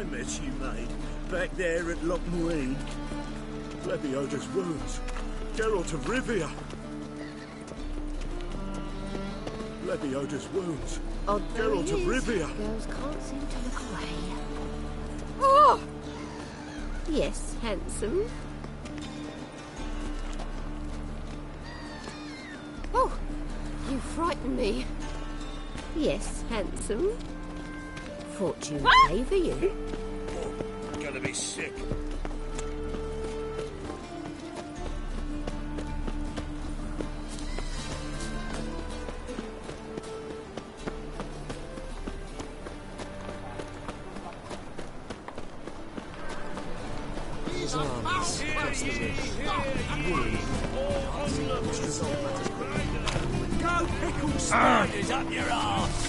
I met you, mate, back there at Lochmarine. Lebioda's wounds. Geralt of Rivia. Lebioda's wounds. Geralt of Rivia. Girls can't seem to look away. Oh! Yes, handsome. Oh, you frighten me. Yes, handsome. Fortune favour you. Oh, I'm gonna be sick. Go pickle spiders up your arse!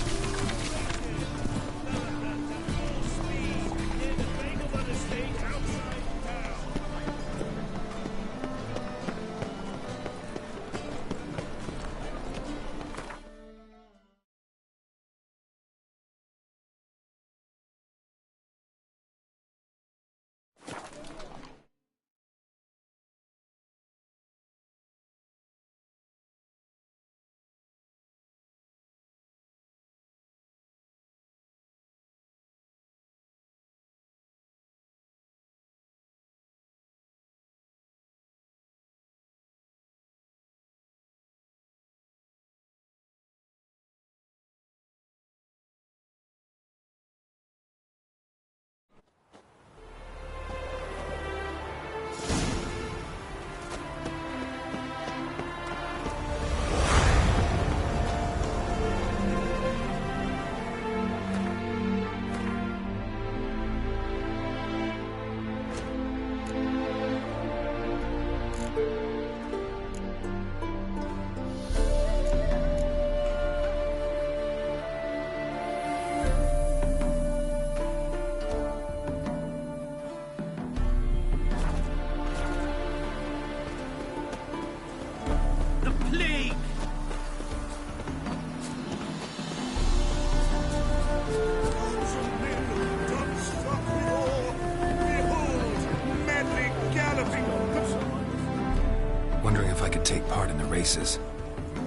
Wondering if I could take part in the races.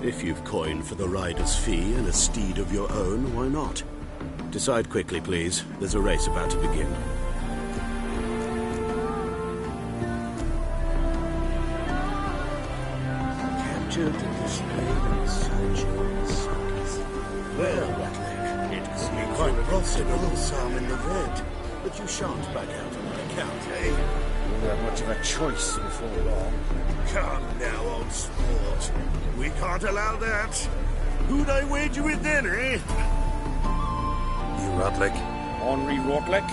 If you've coin for the rider's fee and a steed of your own, why not? Decide quickly, please. There's a race about to begin. Captured and displayed in such well, Ratlick, it could be quite possible some in the red, but you shan't back out on my account, eh? You won't have much of a choice before long. Come now, old sport. We can't allow that. Who'd I wager with then, eh? You, Rotlick? Henri Rotlick,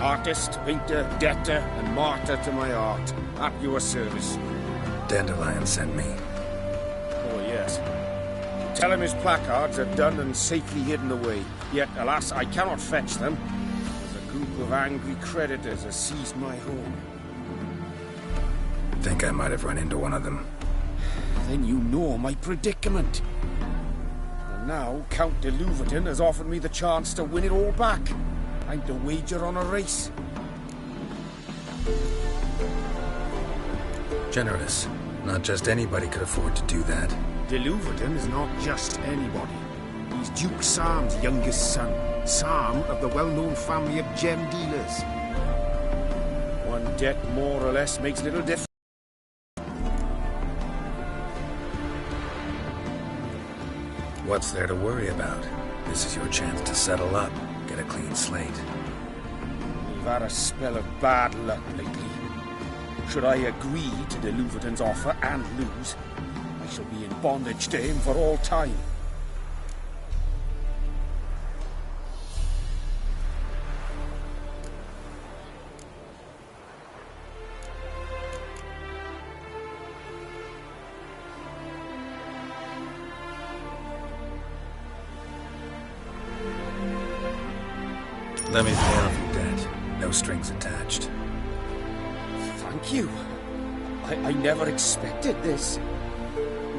artist, painter, debtor, and martyr to my art. At your service. Dandelion sent me. Oh, yes. Tell him his placards are done and safely hidden away. Yet, alas, I cannot fetch them. There's a group of angry creditors has seized my home. Think I might have run into one of them. Then you know my predicament. And now Count de Louverton has offered me the chance to win it all back. I'm to wager on a race. Generous. Not just anybody could afford to do that. De Louverton is not just anybody. He's Duke Sam's youngest son. Sam of the well-known family of gem dealers. One debt more or less makes little difference. What's there to worry about? This is your chance to settle up, get a clean slate. We've had a spell of bad luck lately. Should I agree to de Louverton's offer and lose, I shall be in bondage to him for all time. Let me pay off your debt. No strings attached. Thank you. I never expected this.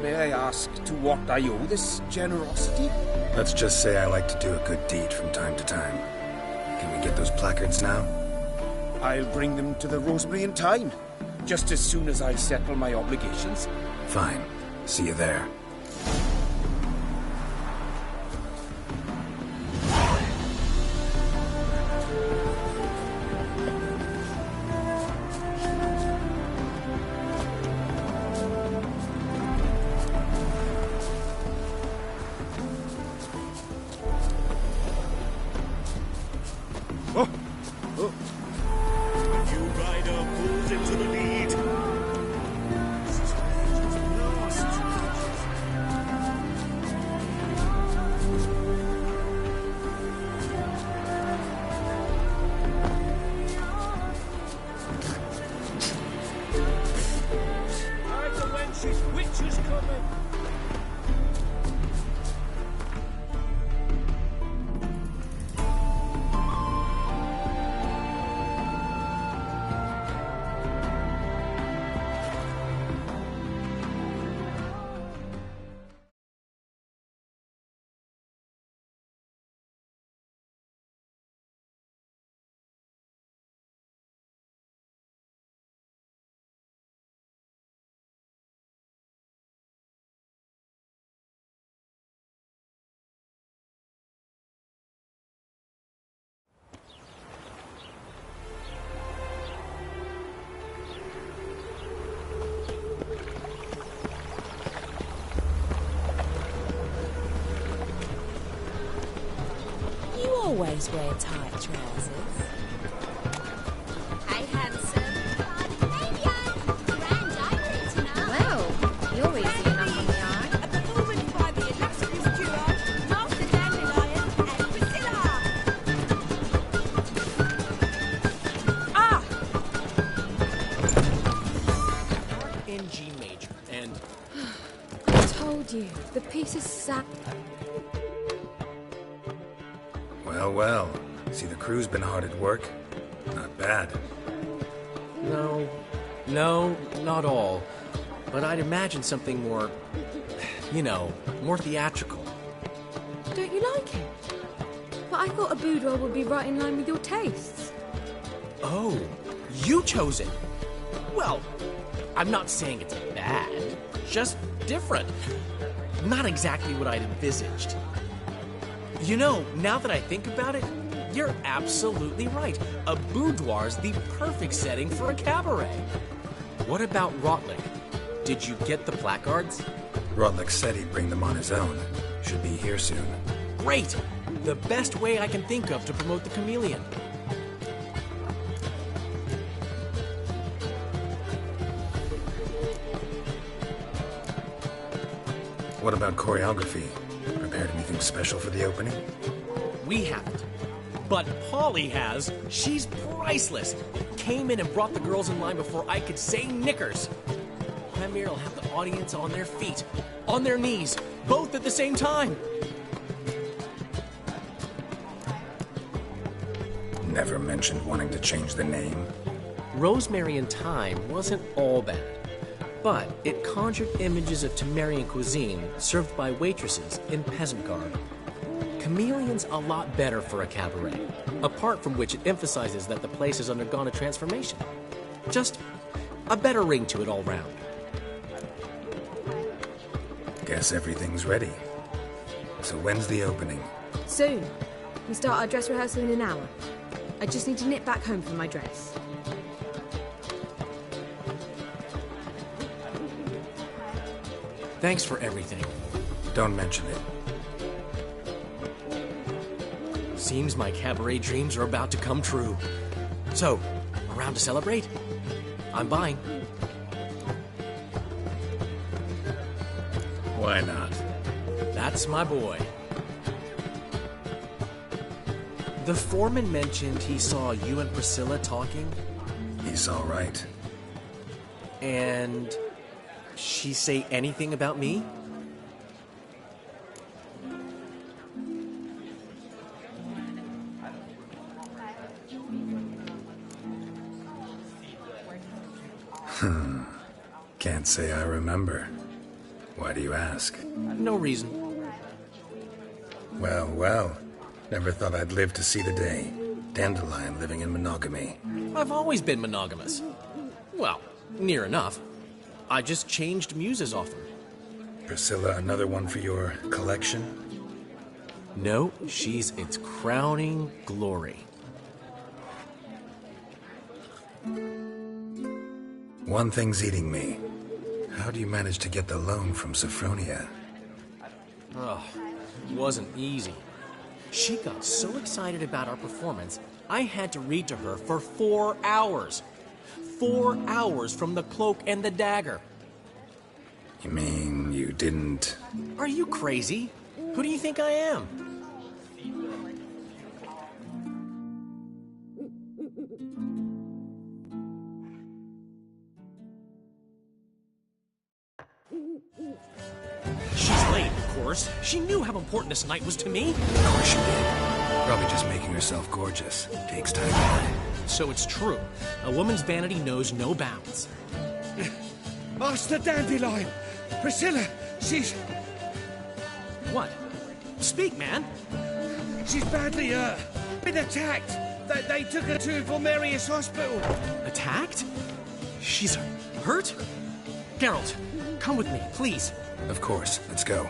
May I ask to what I owe this generosity? Let's just say I like to do a good deed from time to time. Can we get those placards now? I'll bring them to the Rosemary in time, just as soon as I settle my obligations. Fine. See you there. You rider pulls into the lead. Right, the wenches, witches coming. Always wear tight trousers. Hey, handsome. Maybe I'm grand diary tonight. Well, you're easy enough on the eye. A performance by the illustrious duo, Master Dandelion and Priscilla. Ah! In G major, and I told you, the piece is sap. Well, well. See, the crew's been hard at work. Not bad. no, not all. But I'd imagine something more, more theatrical. Don't you like it? But I thought a boudoir would be right in line with your tastes. Oh, you chose it. Well, I'm not saying it's bad, just different. Not exactly what I'd envisaged. Now that I think about it, you're absolutely right. A boudoir's the perfect setting for a cabaret. What about Rotlick? Did you get the placards? Rotlick said he'd bring them on his own. Should be here soon. Great! The best way I can think of to promote the chameleon. What about choreography? Prepared anything special for the opening? We haven't. But Polly has. She's priceless. Came in and brought the girls in line before I could say knickers. Premier will have the audience on their feet, on their knees, both at the same time. Never mentioned wanting to change the name. Rosemary in Time wasn't all bad, but it conjured images of Temerian cuisine served by waitresses in peasant garb. Chameleon's a lot better for a cabaret, apart from which it emphasizes that the place has undergone a transformation. Just a better ring to it all round. Guess everything's ready. So when's the opening? Soon. We start our dress rehearsal in an hour. I just need to nip back home for my dress. Thanks for everything. Don't mention it. Seems my cabaret dreams are about to come true. So, around to celebrate? I'm buying. Why not? That's my boy. The foreman mentioned he saw you and Priscilla talking. He's all right. And she say anything about me? Can't say I remember. Why do you ask? No reason. Well, well. Never thought I'd live to see the day. Dandelion living in monogamy. I've always been monogamous. Well, near enough. I just changed muses often. Priscilla, another one for your collection? No, she's its crowning glory. One thing's eating me. How do you manage to get the loan from Sophronia? Oh, it wasn't easy. She got so excited about our performance, I had to read to her for 4 hours. 4 hours from the Cloak and the Dagger. You mean you didn't... Are you crazy? Who do you think I am? She's late, of course. She knew how important this night was to me. Of course she did. Probably just making herself gorgeous. Takes time. So it's true. A woman's vanity knows no bounds. Master Dandelion! Priscilla, she's... What? Speak, man. She's badly, been attacked. They took her to Vulmerius Hospital. Attacked? She's hurt? Geralt, come with me, please. Of course. Let's go.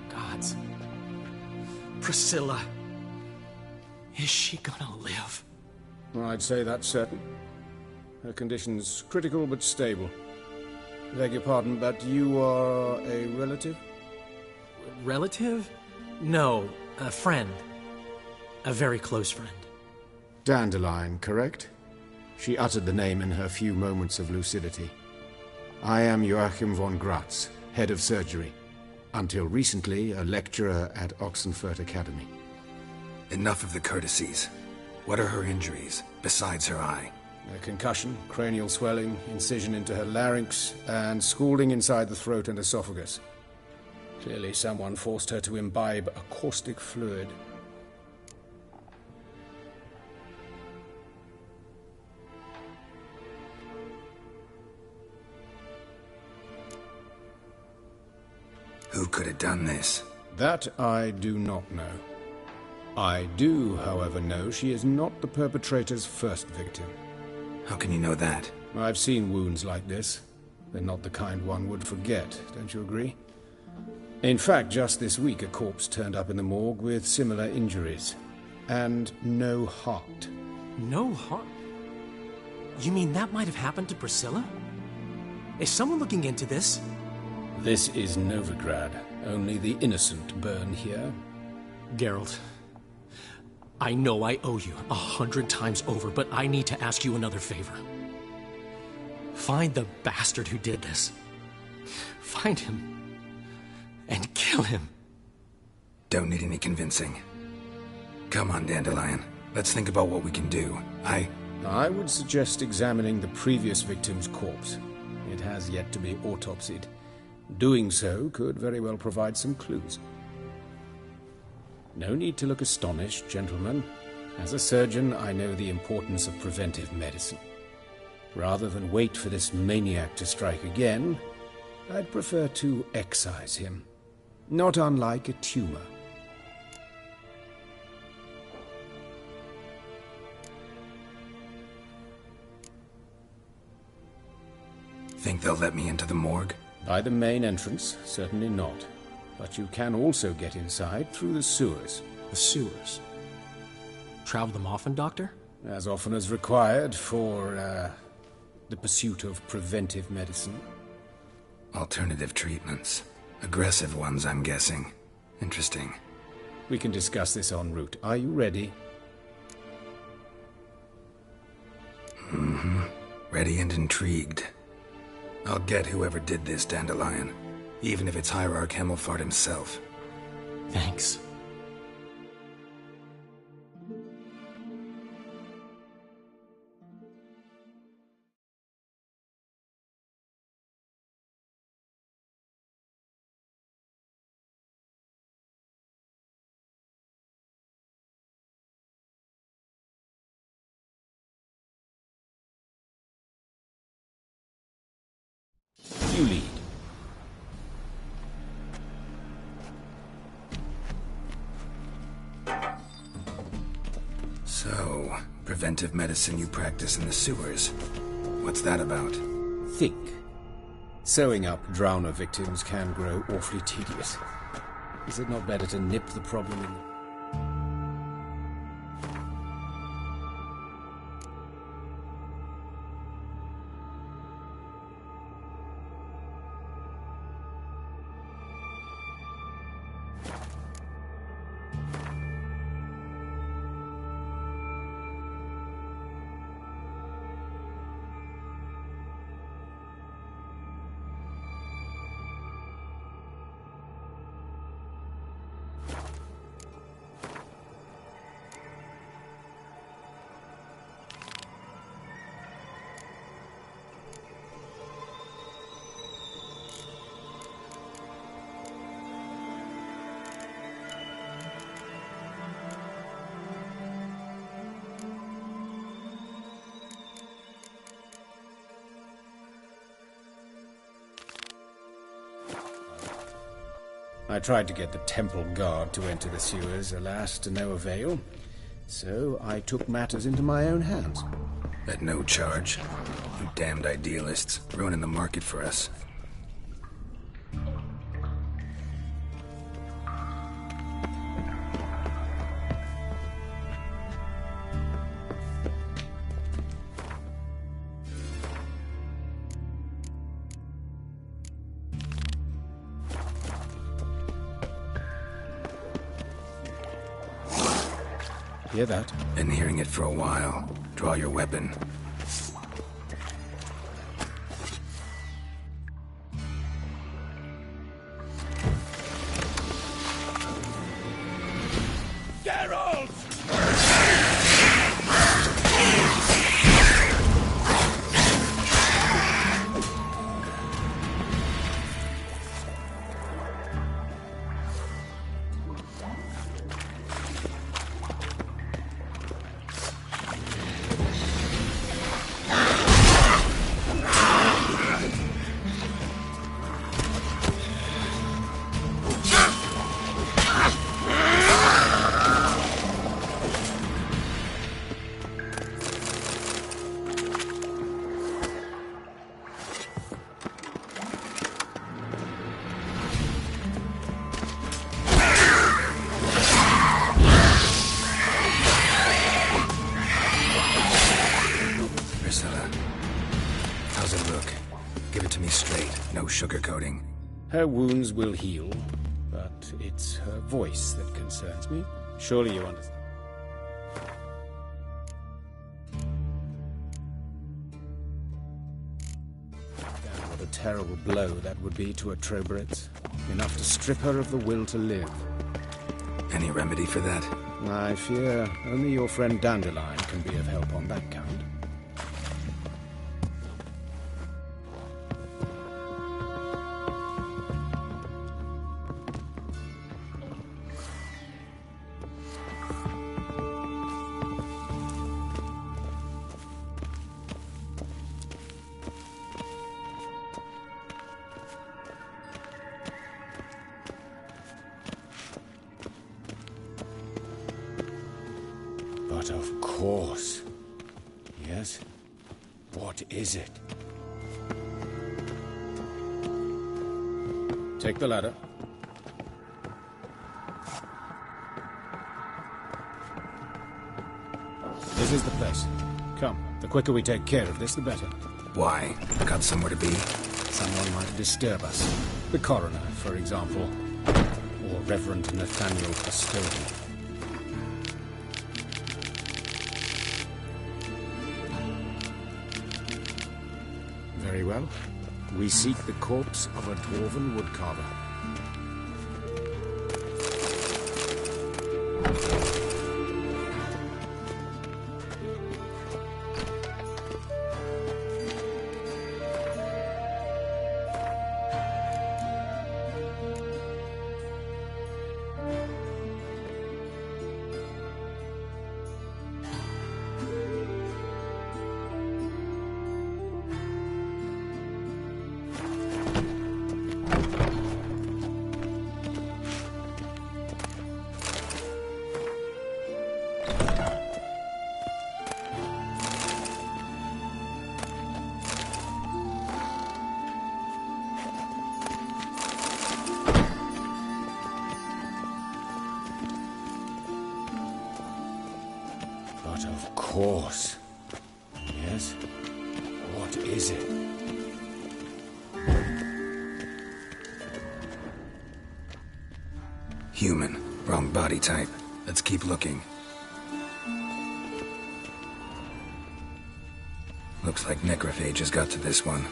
Gods. Priscilla. Is she gonna live? I'd say that's certain. Her condition's critical but stable. Beg your pardon, but you are a relative? Relative? No, a friend. A very close friend. Dandelion, correct? She uttered the name in her few moments of lucidity. I am Joachim von Gratz, head of surgery. Until recently, a lecturer at Oxenfurt Academy. Enough of the courtesies. What are her injuries, besides her eye? A concussion, cranial swelling, incision into her larynx, and scalding inside the throat and esophagus. Clearly someone forced her to imbibe a caustic fluid. Who could have done this? That I do not know. I do, however, know she is not the perpetrator's first victim. How can you know that? I've seen wounds like this. They're not the kind one would forget, don't you agree? In fact, just this week a corpse turned up in the morgue with similar injuries. And no heart. No heart? You mean that might have happened to Priscilla? Is someone looking into this? This is Novigrad. Only the innocent burn here. Geralt, I know I owe you 100 times over, but I need to ask you another favor. Find the bastard who did this. Find him and kill him. Don't need any convincing. Come on, Dandelion. Let's think about what we can do. I would suggest examining the previous victim's corpse. It has yet to be autopsied. Doing so could very well provide some clues. No need to look astonished, gentlemen. As a surgeon, I know the importance of preventive medicine. Rather than wait for this maniac to strike again, I'd prefer to excise him. Not unlike a tumor. Think they'll let me into the morgue? By the main entrance, certainly not. But you can also get inside through the sewers. The sewers? Travel them often, Doctor? As often as required for, the pursuit of preventive medicine. Alternative treatments. Aggressive ones, I'm guessing. Interesting. We can discuss this en route. Are you ready? Mm-hmm. Ready and intrigued. I'll get whoever did this, Dandelion. Even if it's Hierarch Hemmelfart himself. Thanks. You lead. So, preventive medicine you practice in the sewers. What's that about? Think. Sewing up drowner victims can grow awfully tedious. Is it not better to nip the problem in the... I tried to get the temple guard to enter the sewers, alas, to no avail. So I took matters into my own hands. At no charge. You damned idealists, ruining the market for us. Hear that? Been hearing it for a while. Draw your weapon. Sugarcoating. Her wounds will heal, but it's her voice that concerns me. Surely you understand. Damn, what a terrible blow that would be to a Troberet. Enough to strip her of the will to live. Any remedy for that? I fear only your friend Dandelion can be of help on that count. But of course. Yes? What is it? Take the ladder. This is the place. Come, the quicker we take care of this, the better. Why? Got somewhere to be? Someone might disturb us. The coroner, for example. Or Reverend Nathaniel Custodian. Very well. We seek the corpse of a dwarven woodcarver. of course. Yes? What is it? Human. Wrong body type. Let's keep looking. Looks like necrophages got to this one.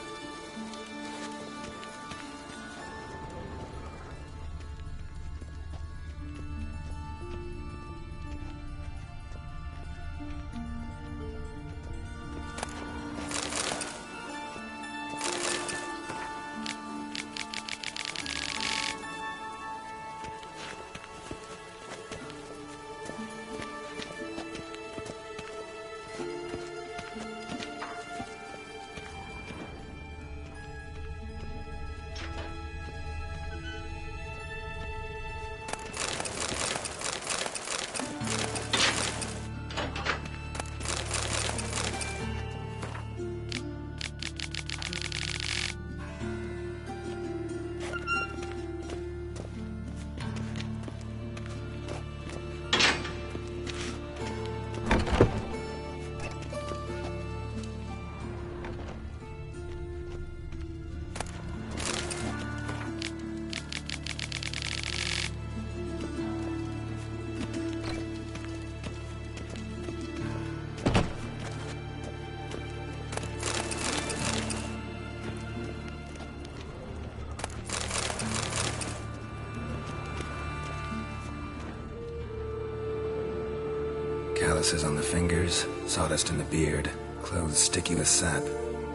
Calluses on the fingers, sawdust in the beard, clothes sticky with sap.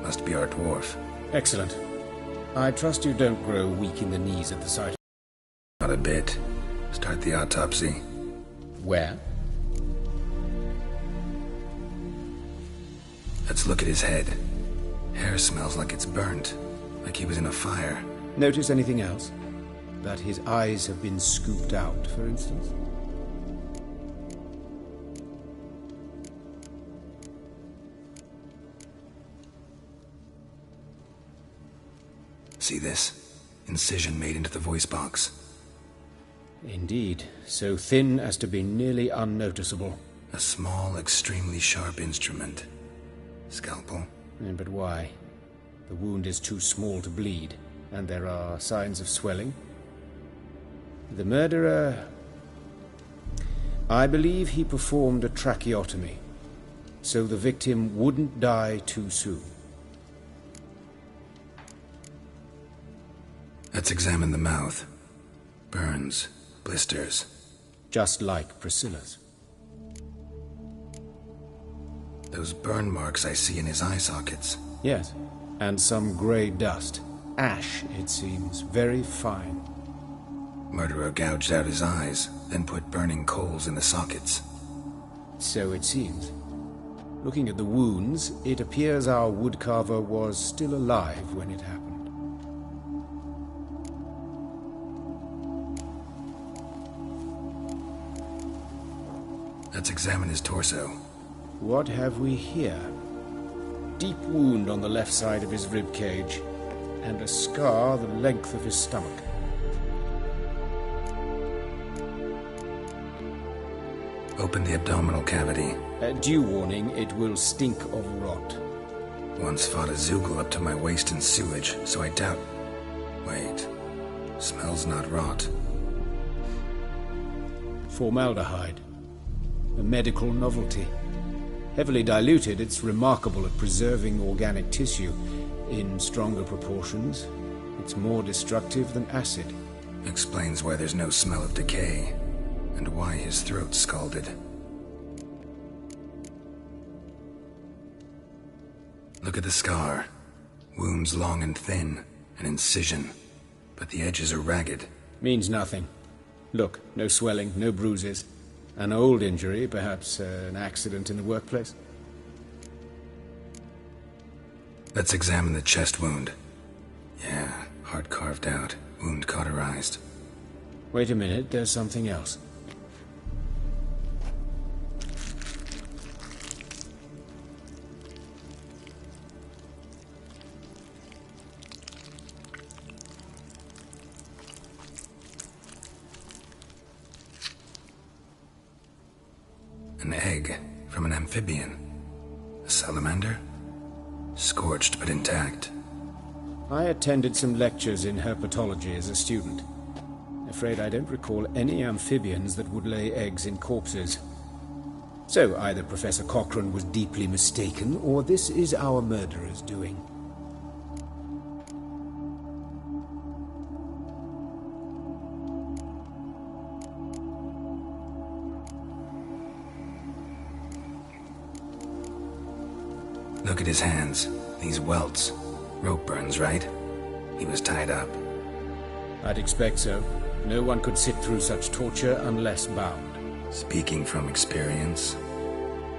Must be our dwarf. Excellent. I trust you don't grow weak in the knees at the sight. Not a bit. Start the autopsy. Where? Let's look at his head. Hair smells like it's burnt, like he was in a fire. Notice anything else? That his eyes have been scooped out, for instance? See this? Incision made into the voice box. Indeed, so thin as to be nearly unnoticeable. A small, extremely sharp instrument. Scalpel? But why? The wound is too small to bleed, and there are signs of swelling. The murderer... I believe he performed a tracheotomy, so the victim wouldn't die too soon. Let's examine the mouth. Burns, blisters. Just like Priscilla's. Those burn marks I see in his eye sockets. Yes, and some grey dust. Ash, it seems, very fine. Murderer gouged out his eyes, then put burning coals in the sockets. So it seems. Looking at the wounds, it appears our woodcarver was still alive when it happened. Let's examine his torso. What have we here? Deep wound on the left side of his rib cage, and a scar the length of his stomach. Open the abdominal cavity. Due warning, it will stink of rot. Once fought a Zoogle up to my waist in sewage, so I doubt... Wait. Smells not rot. Formaldehyde. A medical novelty. Heavily diluted, it's remarkable at preserving organic tissue. In stronger proportions, it's more destructive than acid. Explains why there's no smell of decay, and why his throat's scalded. Look at the scar. Wounds long and thin, an incision, but the edges are ragged. Means nothing. Look, no swelling, no bruises. An old injury, perhaps an accident in the workplace. Let's examine the chest wound. Yeah, heart carved out, wound cauterized. Wait a minute, there's something else. An egg From an amphibian. A salamander? Scorched but intact. I attended some lectures in herpetology as a student. Afraid I don't recall any amphibians that would lay eggs in corpses. So either Professor Cochrane was deeply mistaken, or this is our murderer's doing. Look at his hands. These welts. Rope burns, right? He was tied up. I'd expect so. No one could sit through such torture unless bound. Speaking from experience?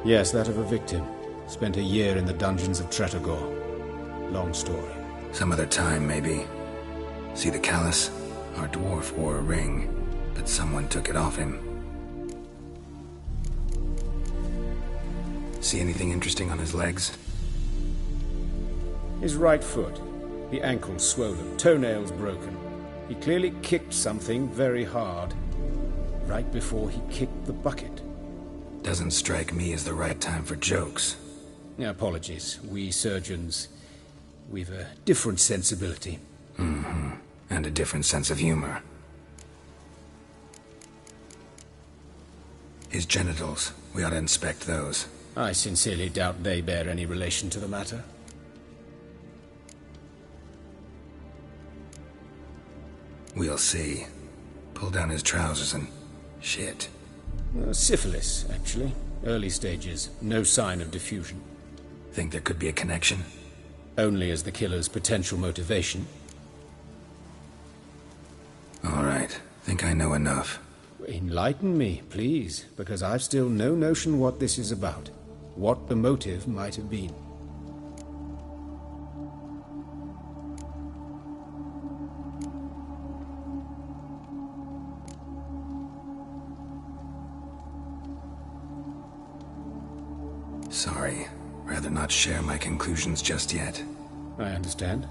Yes, that of a victim. Spent a year in the dungeons of Tretogor. Long story. Some other time, maybe. See the callus? Our dwarf wore a ring, but someone took it off him. See anything interesting on his legs? His right foot. The ankle swollen, toenails broken. He clearly kicked something very hard. Right before he kicked the bucket. Doesn't strike me as the right time for jokes. Apologies. We surgeons, we've a different sensibility. Mm-hmm. And a different sense of humor. His genitals. We ought to inspect those. I sincerely doubt they bear any relation to the matter. We'll see. Pull down his trousers and... shit. Syphilis, actually. Early stages. No sign of diffusion. Think there could be a connection? Only as the killer's potential motivation. All right. Think I know enough. Enlighten me, please, because I've still no notion what this is about. What the motive might have been. Sorry. Rather not share my conclusions just yet. I understand.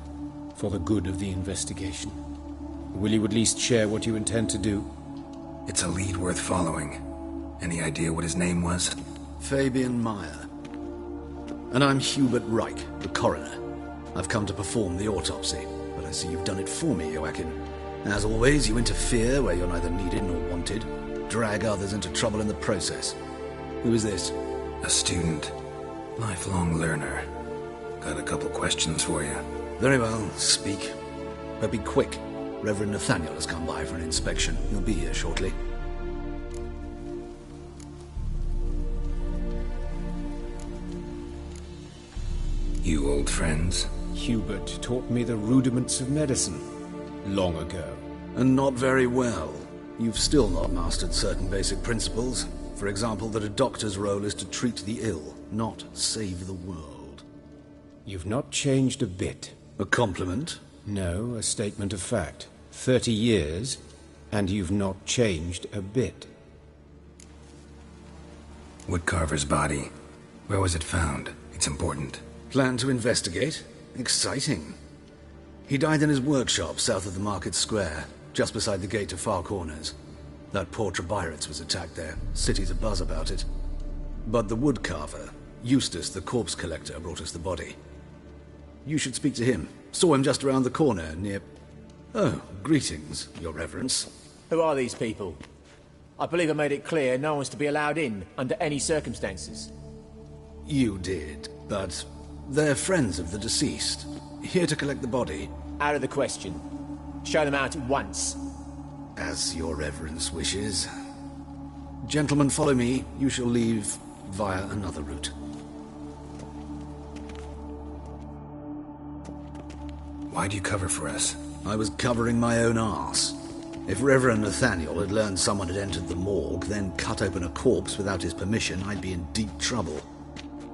For the good of the investigation. Will you at least share what you intend to do? It's a lead worth following. Any idea what his name was? Fabian Meyer. And I'm Hubert Reich, the coroner. I've come to perform the autopsy, but I see you've done it for me, Joachim. As always, you interfere where you're neither needed nor wanted, drag others into trouble in the process. Who is this? A student. Lifelong learner. Got a couple questions for you. Very well, speak. But be quick. Reverend Nathaniel has come by for an inspection. He'll be here shortly. You old friends? Hubert taught me the rudiments of medicine. Long ago. And not very well. You've still not mastered certain basic principles. For example, that a doctor's role is to treat the ill, not save the world. You've not changed a bit. A compliment? No, a statement of fact. 30 years, and you've not changed a bit. Woodcarver's body. Where was it found? It's important. Plan to investigate? Exciting. He died in his workshop south of the market square, just beside the gate to Far Corners. That poor Trebirates was attacked there. City's abuzz about it. But the woodcarver, Eustace the corpse collector, brought us the body. You should speak to him. Saw him just around the corner near... Oh, greetings, Your Reverence. Who are these people? I believe I made it clear no one's to be allowed in under any circumstances. You did, but they're friends of the deceased. Here to collect the body. Out of the question. Show them out at once. As Your Reverence wishes. Gentlemen, follow me. You shall leave via another route. Why'd you cover for us? I was covering my own arse. If Reverend Nathaniel had learned someone had entered the morgue, then cut open a corpse without his permission, I'd be in deep trouble.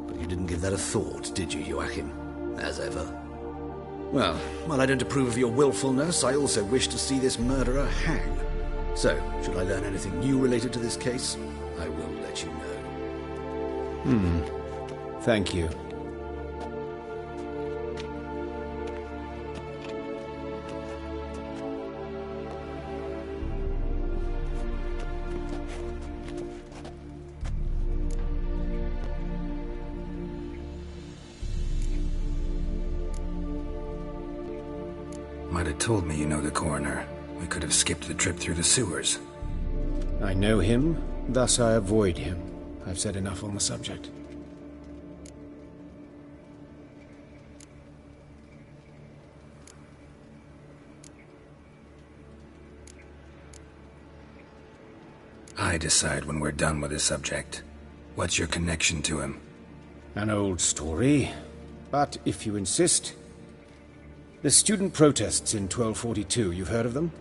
But you didn't give that a thought, did you, Joachim? As ever. Well, while I don't approve of your willfulness, I also wish to see this murderer hang. So, should I learn anything new related to this case, I will let you know. Thank you. Might have told me you know the coroner. We could have skipped the trip through the sewers. I know him, thus I avoid him. I've said enough on the subject. I decide when we're done with this subject. What's your connection to him? An old story, but if you insist. The student protests in 1242, you've heard of them?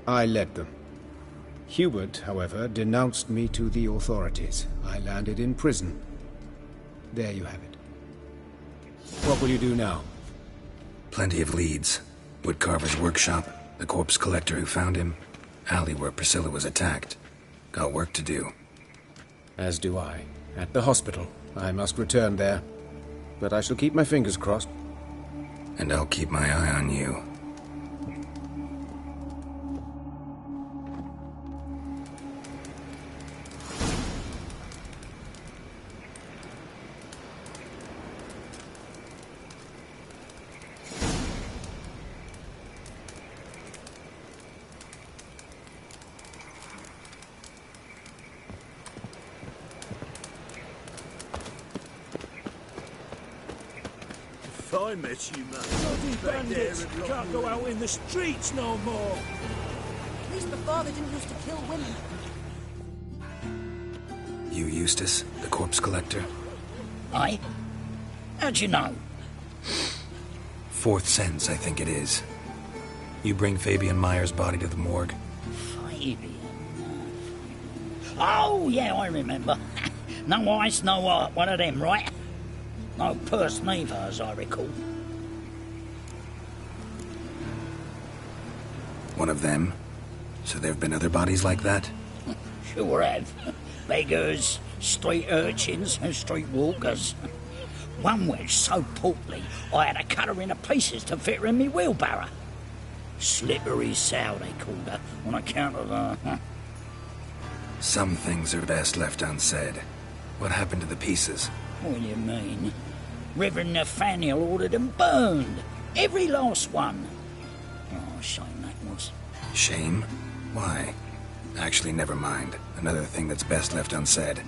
I led them. Hubert, however, denounced me to the authorities. I landed in prison. There you have it. What will you do now? Plenty of leads. Woodcarver's workshop, the corpse collector who found him, alley where Priscilla was attacked. Got work to do. As do I. At the hospital. I must return there. But I shall keep my fingers crossed. And I'll keep my eye on you. If I met you, man. Bloody bandits! Can't go out in the streets no more! At least before they didn't used to kill women. You Eustace, the corpse collector? Aye? How'd you know? Fourth sense, I think it is. You bring Fabian Meyer's body to the morgue. Fabian? Oh, yeah, I remember. No eyes, no art, one of them, right? No purse neither, as I recall. One of them? So there have been other bodies like that? Sure have. Beggars, street urchins, and street walkers. One was so portly, I had to cut her into pieces to fit her in me wheelbarrow. Slippery sow, they called her, on account of her. Some things are best left unsaid. What happened to the pieces? What do you mean? Reverend Nathaniel ordered them burned. Every last one. Oh, shame that was. Shame? Why? Actually, never mind. Another thing that's best left unsaid.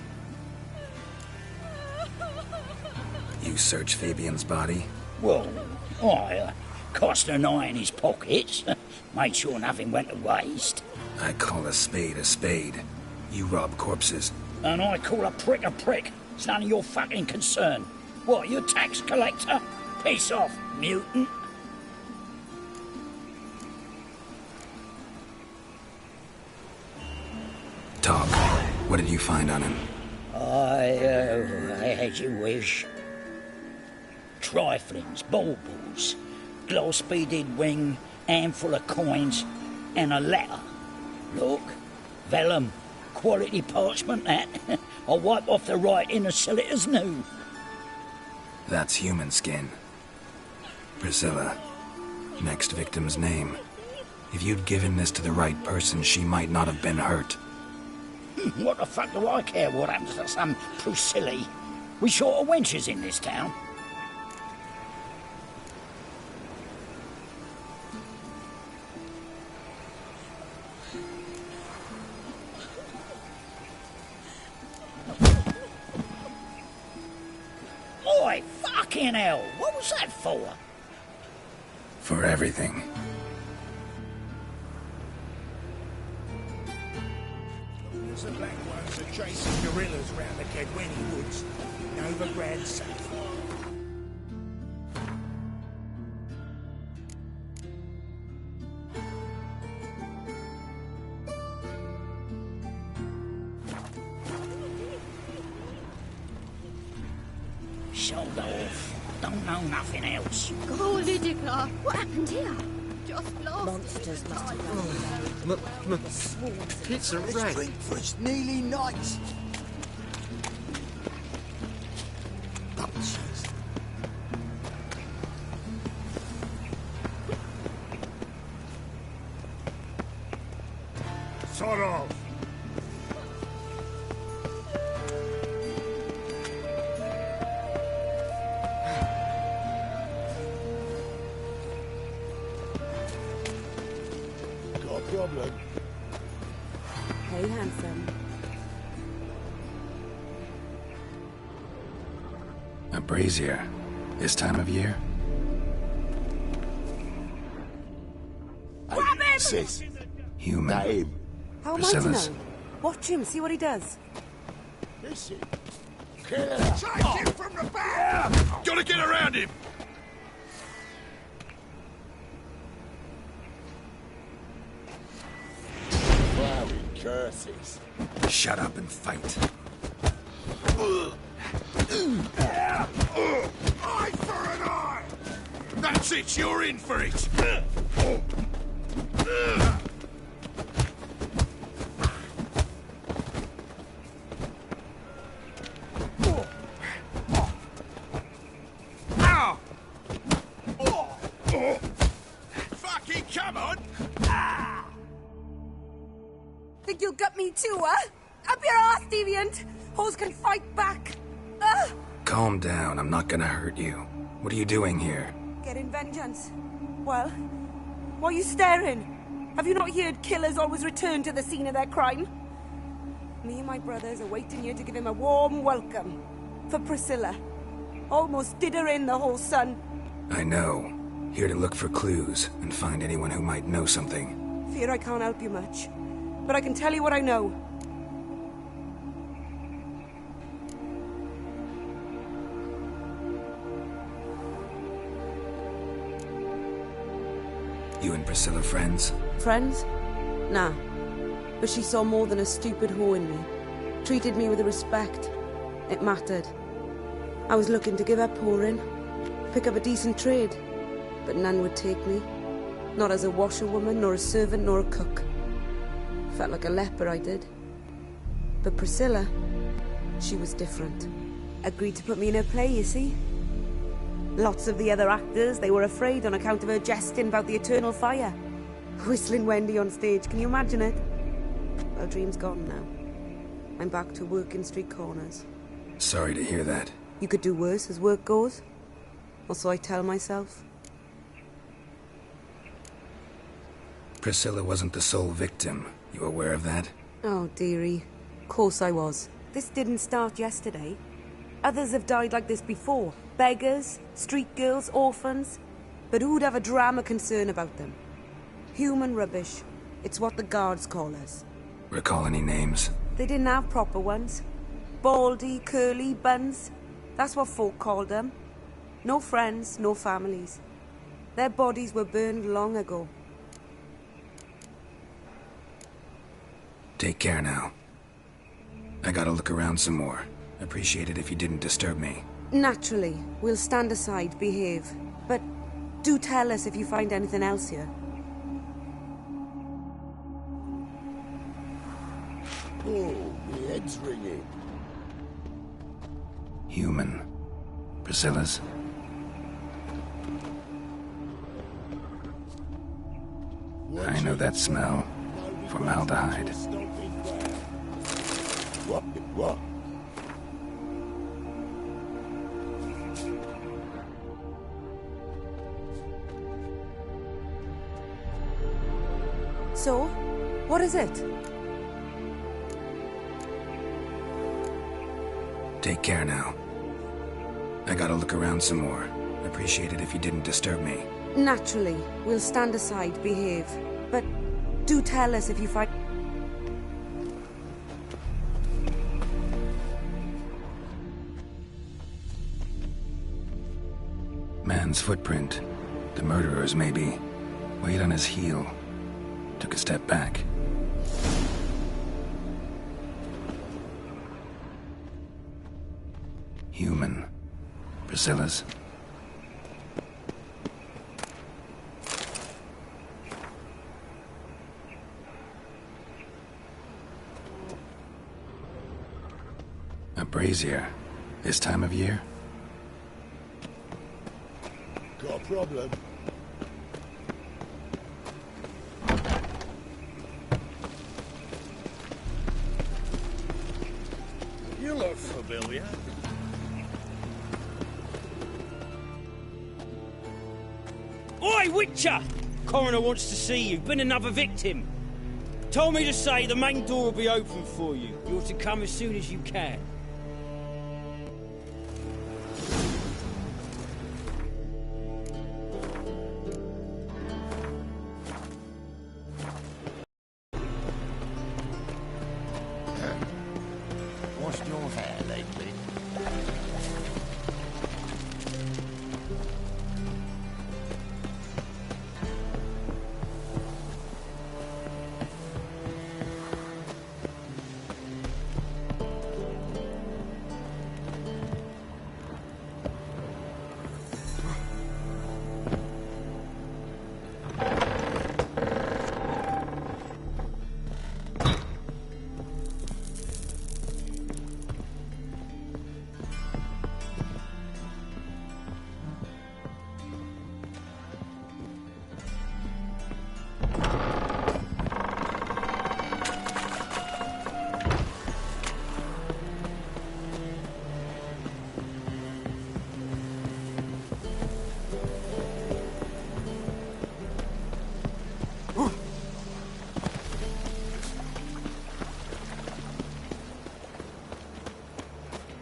You searched Fabian's body? Well, I cast an eye in his pockets. Made sure nothing went to waste. I call a spade a spade. You rob corpses. And I call a prick a prick. It's none of your fucking concern. What, you tax collector? Piss off, mutant. Talk. What did you find on him? As you wish. Triflings, baubles, glass-beaded ring, handful of coins, and a letter. Look, vellum, quality parchment, that. I'll wipe off the writing and sell it as new. That's human skin. Priscilla. Next victim's name. If you'd given this to the right person, she might not have been hurt. What the fuck do I care what happens to some Priscilla? We short of wenches in this town. Oi, fucking hell! What was that for? For everything. The black ones are chasing gorillas round the Kedweni woods. Over Grand South. Shoulder off. Don't know nothing else. Golly dickler, what happened here? Just lost. Monsters must have run. It's a rat. For it's nearly night. Sort of. problem. Hey, handsome. A brazier. This time of year? Grab him! Sis. Human. That him. How am I to Priscilla's. know? Watch him, see what he does. Listen. Kill her. Take him from the back! Gotta get around him! Flowing curses. Shut up and fight. Eye for an eye! That's it, you're in for it! Fucking come on! Think you'll gut me too, huh? Up your ass, deviant! Hoes can fight back! Ugh! Calm down, I'm not gonna hurt you. What are you doing here? Getting vengeance. Well, why are you staring? Have you not heard killers always return to the scene of their crime? Me and my brothers are waiting here to give him a warm welcome. For Priscilla. Almost did her in, the whole son. I know. Here to look for clues and find anyone who might know something. Fear I can't help you much. But I can tell you what I know. You and Priscilla friends? Friends? Nah. But she saw more than a stupid whore in me. Treated me with respect. It mattered. I was looking to give her pouring. Pick up a decent trade. But none would take me. Not as a washerwoman, nor a servant, nor a cook. Felt like a leper, I did. But Priscilla, she was different. Agreed to put me in her play, you see? Lots of the other actors, they were afraid on account of her jesting about the eternal fire. Whistling Wendy on stage, can you imagine it? Well, dream's gone now. I'm back to working street corners. Sorry to hear that. You could do worse as work goes. Or so I tell myself. Priscilla wasn't the sole victim. You aware of that? Oh, dearie. Of course I was. This didn't start yesterday. Others have died like this before. Beggars, street girls, orphans. But who'd have a drama concern about them? Human rubbish. It's what the guards call us. Recall any names? They didn't have proper ones. Baldy, curly, buns. That's what folk called them. No friends, no families. Their bodies were burned long ago. Take care now. I gotta look around some more. Appreciate it if you didn't disturb me. Naturally, we'll stand aside, behave. But do tell us if you find anything else here. Oh, my head's ringing. Human. Priscilla's. I know that smell. Formaldehyde. What? So, what is it? Take care now. I gotta look around some more. Appreciate it if you didn't disturb me. Naturally, we'll stand aside, behave. But do tell us if you find... Man's footprint. The murderer's, maybe. Weight on his heel. Took a step back. Human. Priscilla's. A brazier. This time of year? Got a problem. You look familiar. Oi, Witcher! Coroner wants to see you. Been another victim. Told me to say the main door will be open for you. You're to come as soon as you can. Washed your hair lately?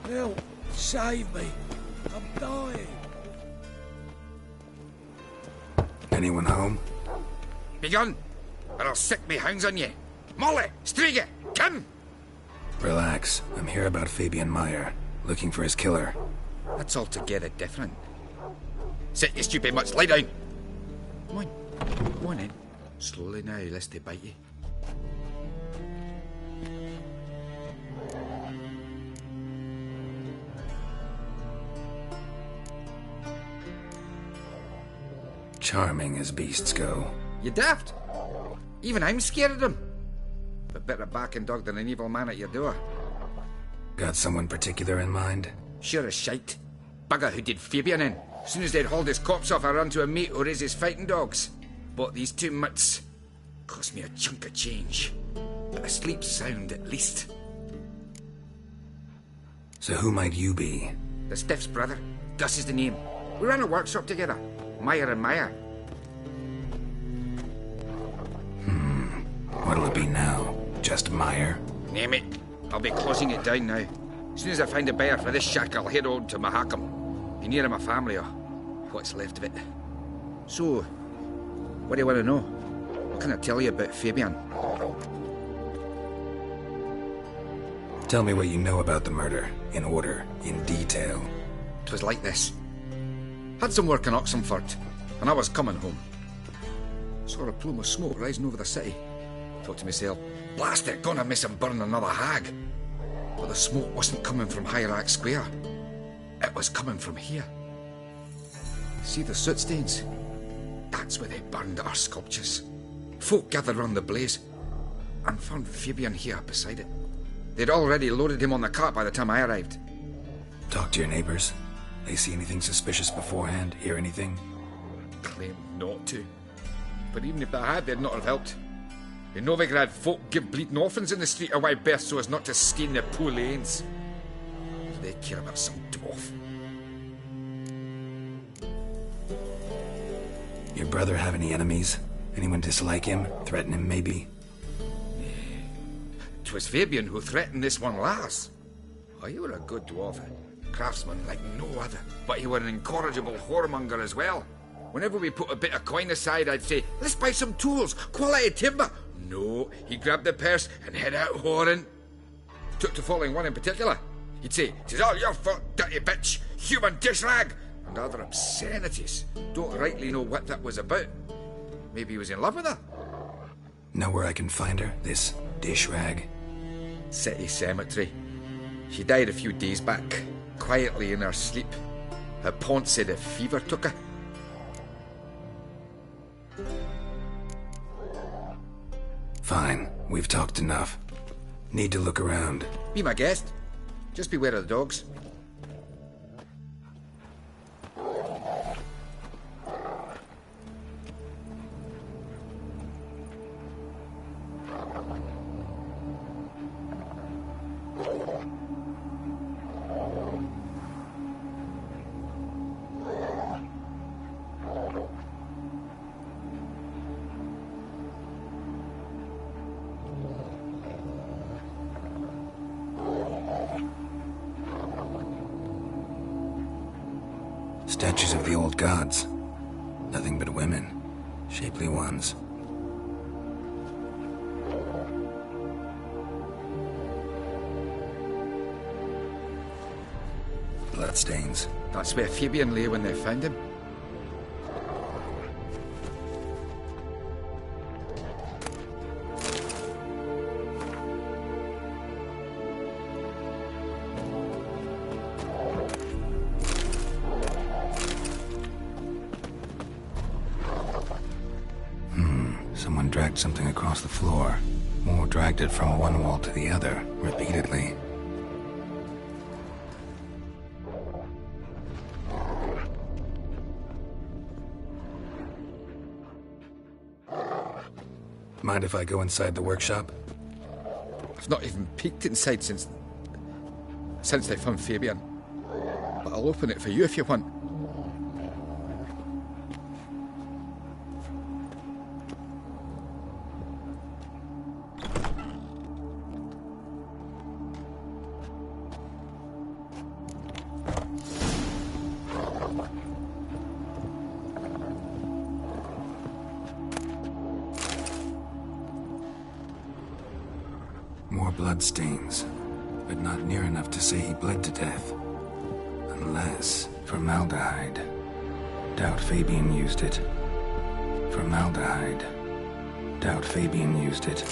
Help! Save me! I'm dying! Anyone home? Begone, or I'll sick me hounds on you. Molly, Striga, come! Relax. I'm here about Fabian Meyer, looking for his killer. That's altogether different. Sit, you stupid mutts, lie down. Come on, go on in. Slowly now, lest they bite you. Charming as beasts go. You daft? Even I'm scared of them. But better barking dog than an evil man at your door. Got someone particular in mind? Sure as shite. Bugger who did Fabian in. As soon as they'd hauled his corpse off, I run to a mate who raises fighting dogs. Bought these two mutts. Cost me a chunk of change. But I sleep sound at least. So who might you be? The Stiff's brother. Gus is the name. We ran a workshop together. Meyer and Meyer. What'll it be now? Just Meyer? Name it. I'll be closing it down now. As soon as I find a buyer for this shack, I'll head on to Mahakam. Be near my family, or what's left of it. So, what do you want to know? What can I tell you about Fabian? Tell me what you know about the murder, in order, in detail. 'Twas like this. Had some work in Oxenford, and I was coming home. Saw a plume of smoke rising over the city. Thought to myself, blast it, gonna miss him burn another hag. But the smoke wasn't coming from Hierarch Square. It was coming from here. See the soot stains? That's where they burned our sculptures. Folk gathered round the blaze, and found Fabian here beside it. They'd already loaded him on the cart by the time I arrived. Talk to your neighbors. They see anything suspicious beforehand? Hear anything? Claimed not to. But even if they had, they'd not have helped. In Novigrad, folk give bleeding orphans in the street a wide berth so as not to stain their poor lanes. Do they care about some dwarf? Your brother have any enemies? Anyone dislike him? Threaten him, maybe? 'Twas Fabian who threatened this one last. Oh, you were a good dwarf. Craftsman like no other. But you were an incorrigible whoremonger as well. Whenever we put a bit of coin aside, I'd say, let's buy some tools, quality timber. No, he grabbed the purse and head out whoring. Took to following one in particular. He'd say, "'Tis all your fault, dirty bitch, human dish rag," and other obscenities. Don't rightly know what that was about. Maybe he was in love with her. Know where I can find her, this dish rag? City cemetery. She died a few days back, quietly in her sleep. Her pont said a fever took her. Fine, we've talked enough. Need to look around. Be my guest. Just beware of the dogs. Statues of the old gods. Nothing but women. Shapely ones. Bloodstains. That's where Fabian lay when they found him. Someone dragged something across the floor. Or dragged it from one wall to the other, repeatedly. Mind if I go inside the workshop? I've not even peeked inside since they found Fabian. But I'll open it for you if you want. More bloodstains, but not near enough to say he bled to death. Unless formaldehyde. Doubt Fabian used it. Formaldehyde. Doubt Fabian used it.